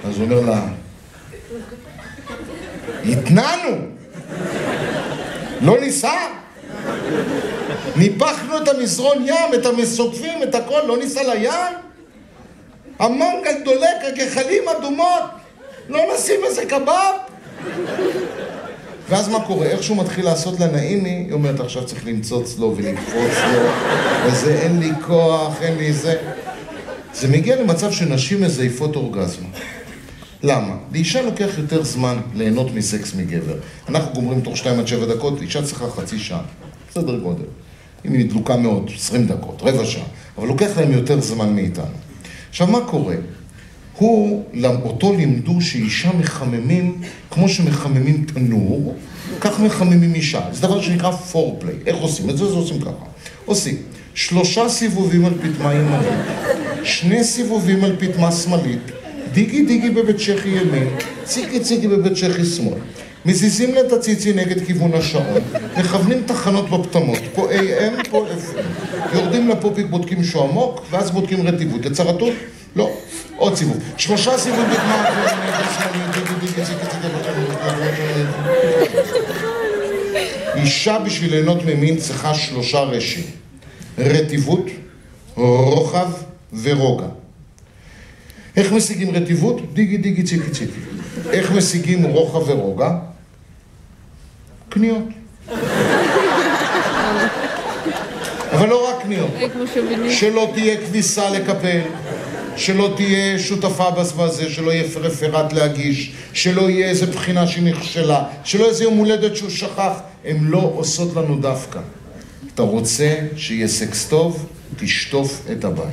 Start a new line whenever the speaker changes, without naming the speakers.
אז הוא אומר לה, התנענו, לא ניסה, ניפחנו את המזרון ים, את המסופים, את הכל, לא ניסה לים, המנגל דולק, הגחלים אדומות, לא נשים איזה קבב. ואז מה קורה? איך שהוא מתחיל לעשות לה נעימי, היא אומרת, עכשיו צריך למצוץ לו ולקפוץ לו, וזה אין לי כוח, אין לי זה. זה מגיע למצב שנשים מזייפות אורגזמה. למה? לאישה לוקח יותר זמן ליהנות מסקס מגבר. אנחנו גומרים תוך 2 עד 7 דקות, אישה צריכה חצי שעה. בסדר גודל. אם היא דלוקה מאוד, 20 דקות, רבע שעה. אבל לוקח להם יותר זמן מאיתנו. עכשיו, מה קורה? אותו לימדו שאישה מחממים, כמו שמחממים תנור, כך מחממים אישה. זה דבר שנקרא פורפליי. איך עושים? את זה עושים ככה. עושים 3 סיבובים על פתמה ימנית, 2 סיבובים על פתמה שמאלית, דיגי דיגי בבית צ'כי ימין, ציגי ציגי בבית צ'כי שמאל. מזיזים לה את הציצי נגד כיוון השעון, מכוונים תחנות בפתמות, פה AM, פה FM. יורדים לפופיק, בודקים שהוא עמוק, ואז בודקים רטיבות. לצרתות? לא. עוד סיבוב. 3 סיבובים פתמה, אישה בשביל ליהנות ממין צריכה 3 ראשים. רטיבות, רוחב ורוגע. איך משיגים רטיבות? דיגי דיגי ציקי ציקי. איך משיגים רוחב ורוגע? קניות. אבל לא רק קניות. שלא תהיה כניסה לקפל, שלא תהיה שותפה בזה, שלא יהיה רפרט להגיש, שלא יהיה איזה בחינה שנכשלה, שלא יהיה איזה יום הולדת שהוא שכח. הן לא עושות לנו דווקא. אתה רוצה שיהיה סקס טוב? תשטוף את הבית.